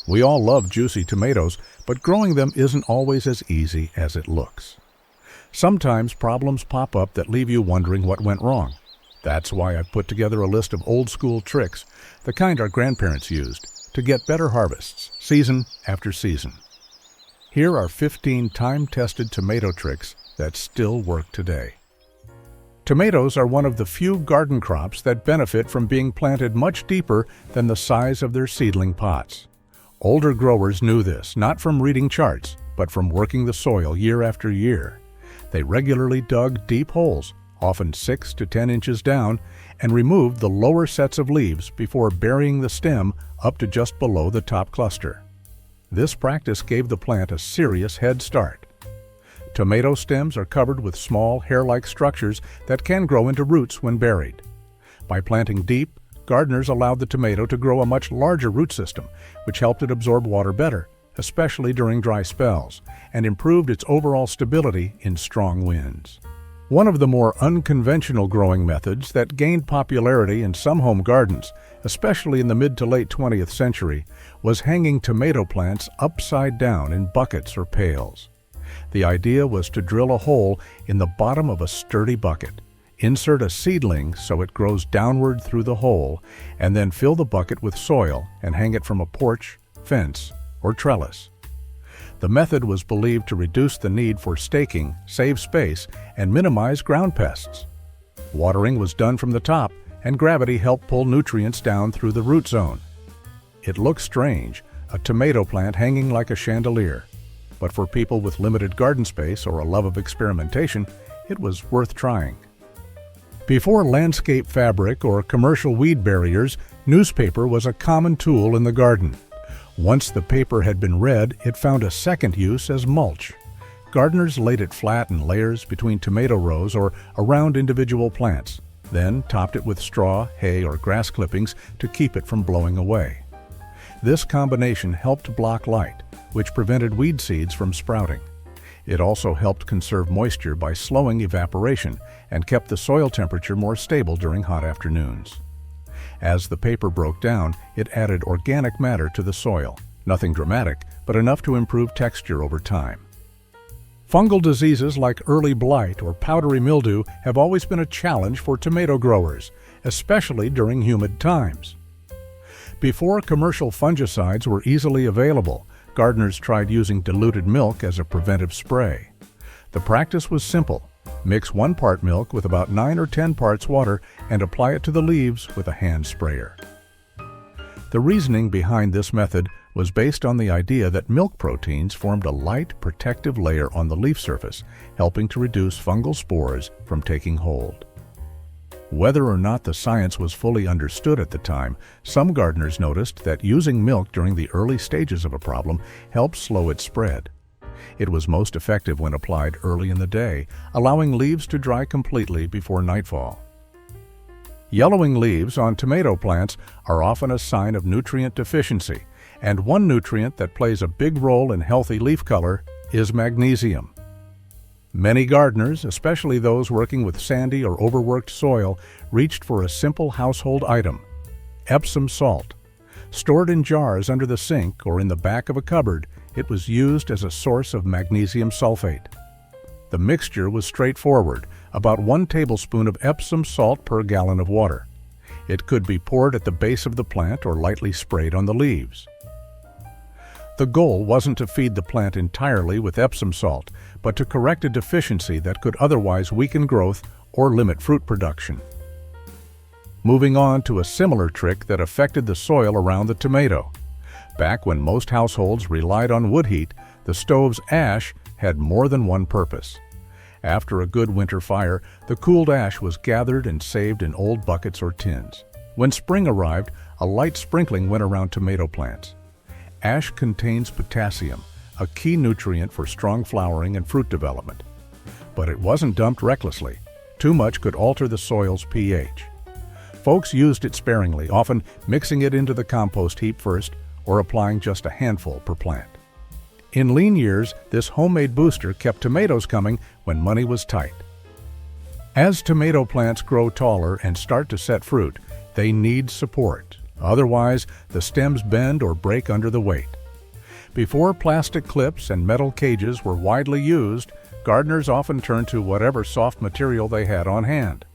We all love juicy tomatoes, but growing them isn't always as easy as it looks. Sometimes problems pop up that leave you wondering what went wrong. That's why I've put together a list of old-school tricks, the kind our grandparents used, to get better harvests, season after season. Here are 15 time-tested tomato tricks that still work today. Tomatoes are one of the few garden crops that benefit from being planted much deeper than the size of their seedling pots. Older growers knew this, not from reading charts, but from working the soil year after year. They regularly dug deep holes, often 6 to 10 inches down, and removed the lower sets of leaves before burying the stem up to just below the top cluster. This practice gave the plant a serious head start. Tomato stems are covered with small, hair-like structures that can grow into roots when buried. By planting deep, gardeners allowed the tomato to grow a much larger root system, which helped it absorb water better, especially during dry spells, and improved its overall stability in strong winds. One of the more unconventional growing methods that gained popularity in some home gardens, especially in the mid to late 20th century, was hanging tomato plants upside down in buckets or pails. The idea was to drill a hole in the bottom of a sturdy bucket, insert a seedling so it grows downward through the hole, and then fill the bucket with soil and hang it from a porch, fence, or trellis. The method was believed to reduce the need for staking, save space, and minimize ground pests. Watering was done from the top, and gravity helped pull nutrients down through the root zone. It looks strange, a tomato plant hanging like a chandelier, but for people with limited garden space or a love of experimentation, it was worth trying. Before landscape fabric or commercial weed barriers, newspaper was a common tool in the garden. Once the paper had been read, it found a second use as mulch. Gardeners laid it flat in layers between tomato rows or around individual plants, then topped it with straw, hay, or grass clippings to keep it from blowing away. This combination helped block light, which prevented weed seeds from sprouting. It also helped conserve moisture by slowing evaporation and kept the soil temperature more stable during hot afternoons. As the paper broke down, it added organic matter to the soil. Nothing dramatic, but enough to improve texture over time. Fungal diseases like early blight or powdery mildew have always been a challenge for tomato growers, especially during humid times. Before commercial fungicides were easily available, gardeners tried using diluted milk as a preventive spray. The practice was simple. Mix 1 part milk with about 9 or 10 parts water and apply it to the leaves with a hand sprayer. The reasoning behind this method was based on the idea that milk proteins formed a light, protective layer on the leaf surface, helping to reduce fungal spores from taking hold. Whether or not the science was fully understood at the time, some gardeners noticed that using milk during the early stages of a problem helped slow its spread. It was most effective when applied early in the day, allowing leaves to dry completely before nightfall. Yellowing leaves on tomato plants are often a sign of nutrient deficiency, and one nutrient that plays a big role in healthy leaf color is magnesium. Many gardeners, especially those working with sandy or overworked soil, reached for a simple household item, Epsom salt. Stored in jars under the sink or in the back of a cupboard, it was used as a source of magnesium sulfate. The mixture was straightforward, about 1 tablespoon of Epsom salt per gallon of water. It could be poured at the base of the plant or lightly sprayed on the leaves. The goal wasn't to feed the plant entirely with Epsom salt, but to correct a deficiency that could otherwise weaken growth or limit fruit production. Moving on to a similar trick that affected the soil around the tomato. Back when most households relied on wood heat, the stove's ash had more than one purpose. After a good winter fire, the cooled ash was gathered and saved in old buckets or tins. When spring arrived, a light sprinkling went around tomato plants. Ash contains potassium, a key nutrient for strong flowering and fruit development. But it wasn't dumped recklessly. Too much could alter the soil's pH. Folks used it sparingly, often mixing it into the compost heap first or applying just a handful per plant. In lean years, this homemade booster kept tomatoes coming when money was tight. As tomato plants grow taller and start to set fruit, they need support. Otherwise, the stems bend or break under the weight. Before plastic clips and metal cages were widely used, gardeners often turned to whatever soft material they had on hand.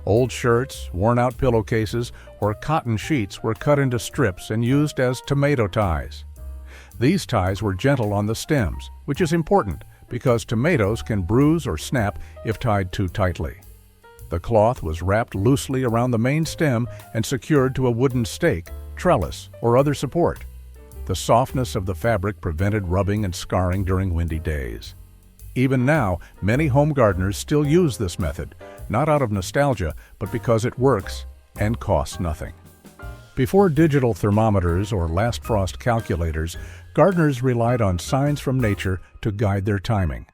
Old shirts, worn-out pillowcases, or cotton sheets were cut into strips and used as tomato ties. These ties were gentle on the stems, which is important because tomatoes can bruise or snap if tied too tightly. The cloth was wrapped loosely around the main stem and secured to a wooden stake, trellis, or other support. The softness of the fabric prevented rubbing and scarring during windy days. Even now, many home gardeners still use this method, not out of nostalgia, but because it works and costs nothing. Before digital thermometers or last frost calculators, gardeners relied on signs from nature to guide their timing.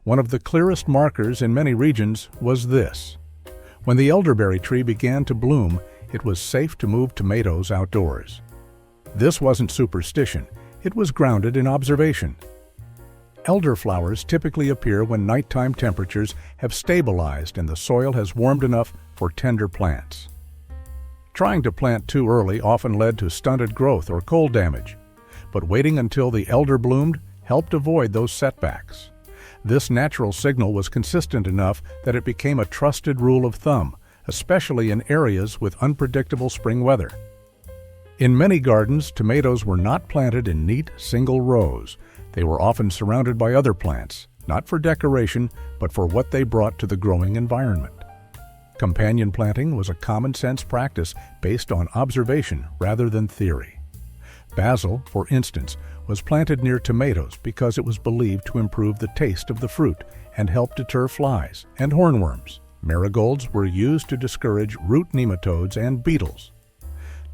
One of the clearest markers in many regions was this. When the elderberry tree began to bloom, it was safe to move tomatoes outdoors. This wasn't superstition, it was grounded in observation. Elder flowers typically appear when nighttime temperatures have stabilized and the soil has warmed enough for tender plants. Trying to plant too early often led to stunted growth or cold damage, but waiting until the elder bloomed helped avoid those setbacks. This natural signal was consistent enough that it became a trusted rule of thumb, especially in areas with unpredictable spring weather. In many gardens, tomatoes were not planted in neat, single rows. They were often surrounded by other plants, not for decoration, but for what they brought to the growing environment. Companion planting was a common-sense practice based on observation rather than theory. Basil, for instance, was planted near tomatoes because it was believed to improve the taste of the fruit and help deter flies and hornworms. Marigolds were used to discourage root nematodes and beetles.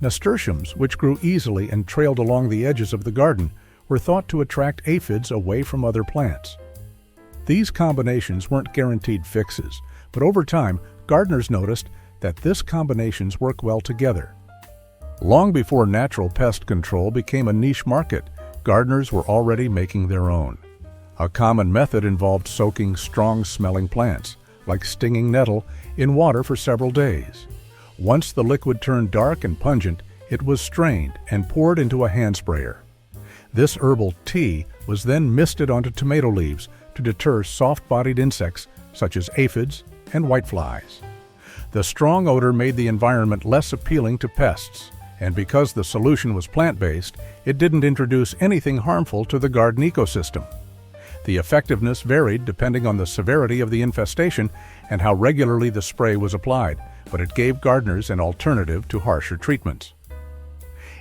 Nasturtiums, which grew easily and trailed along the edges of the garden, were thought to attract aphids away from other plants. These combinations weren't guaranteed fixes, but over time, gardeners noticed that these combinations work well together. Long before natural pest control became a niche market, gardeners were already making their own. A common method involved soaking strong-smelling plants, like stinging nettle, in water for several days. Once the liquid turned dark and pungent, it was strained and poured into a hand sprayer. This herbal tea was then misted onto tomato leaves to deter soft-bodied insects such as aphids and whiteflies. The strong odor made the environment less appealing to pests, and because the solution was plant-based, it didn't introduce anything harmful to the garden ecosystem. The effectiveness varied depending on the severity of the infestation and how regularly the spray was applied, but it gave gardeners an alternative to harsher treatments.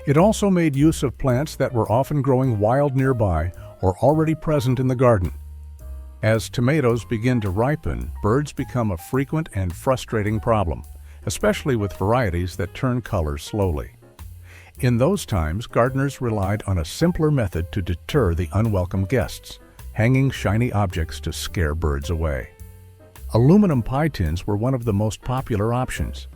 It also made use of plants that were often growing wild nearby or already present in the garden. As tomatoes begin to ripen, birds become a frequent and frustrating problem, especially with varieties that turn color slowly. In those times, gardeners relied on a simpler method to deter the unwelcome guests, hanging shiny objects to scare birds away. Aluminum pie tins were one of the most popular options.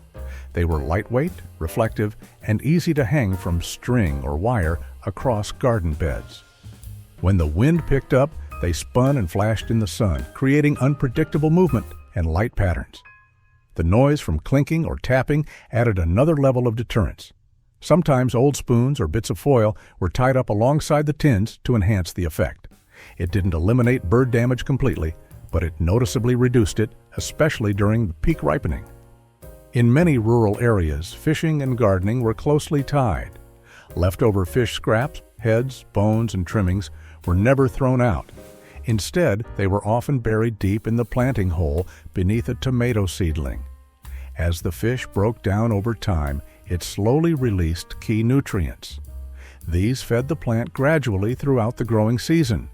They were lightweight, reflective, and easy to hang from string or wire across garden beds. When the wind picked up, they spun and flashed in the sun, creating unpredictable movement and light patterns. The noise from clinking or tapping added another level of deterrence. Sometimes old spoons or bits of foil were tied up alongside the tins to enhance the effect. It didn't eliminate bird damage completely, but it noticeably reduced it, especially during peak ripening. In many rural areas, fishing and gardening were closely tied. Leftover fish scraps, heads, bones, and trimmings were never thrown out. Instead, they were often buried deep in the planting hole beneath a tomato seedling. As the fish broke down over time, it slowly released key nutrients. These fed the plant gradually throughout the growing season.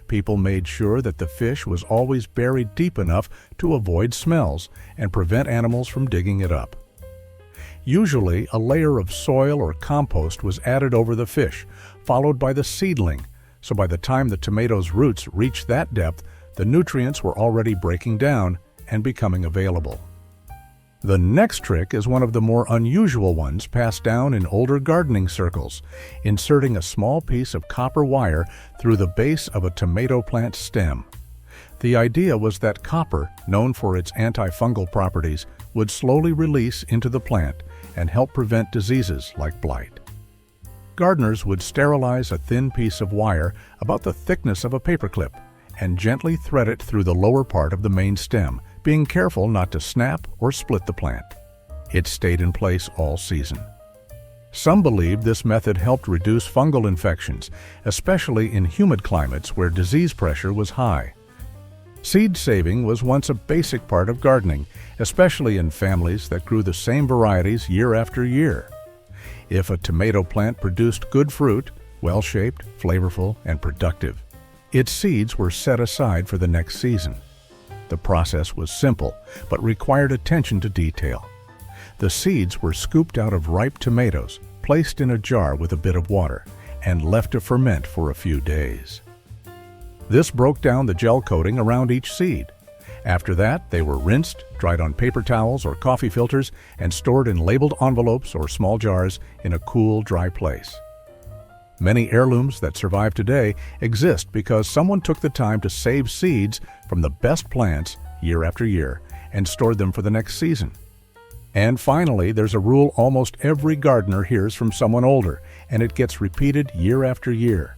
People made sure that the fish was always buried deep enough to avoid smells and prevent animals from digging it up. Usually, a layer of soil or compost was added over the fish, followed by the seedling, so by the time the tomato's roots reached that depth, the nutrients were already breaking down and becoming available. The next trick is one of the more unusual ones passed down in older gardening circles, inserting a small piece of copper wire through the base of a tomato plant stem. The idea was that copper, known for its antifungal properties, would slowly release into the plant and help prevent diseases like blight. Gardeners would sterilize a thin piece of wire about the thickness of a paperclip and gently thread it through the lower part of the main stem, being careful not to snap or split the plant. It stayed in place all season. Some believed this method helped reduce fungal infections, especially in humid climates where disease pressure was high. Seed saving was once a basic part of gardening, especially in families that grew the same varieties year after year. If a tomato plant produced good fruit, well-shaped, flavorful, and productive, its seeds were set aside for the next season. The process was simple, but required attention to detail. The seeds were scooped out of ripe tomatoes, placed in a jar with a bit of water, and left to ferment for a few days. This broke down the gel coating around each seed. After that, they were rinsed, dried on paper towels or coffee filters, and stored in labeled envelopes or small jars in a cool, dry place. Many heirlooms that survive today exist because someone took the time to save seeds from the best plants year after year and stored them for the next season. And finally, there's a rule almost every gardener hears from someone older, and it gets repeated year after year.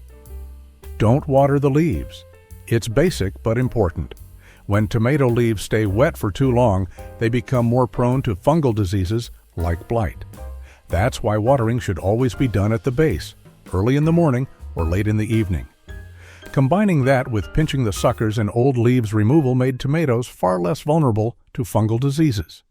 Don't water the leaves. It's basic but important. When tomato leaves stay wet for too long, they become more prone to fungal diseases like blight. That's why watering should always be done at the base, early in the morning or late in the evening. Combining that with pinching the suckers and old leaves removal made tomatoes far less vulnerable to fungal diseases.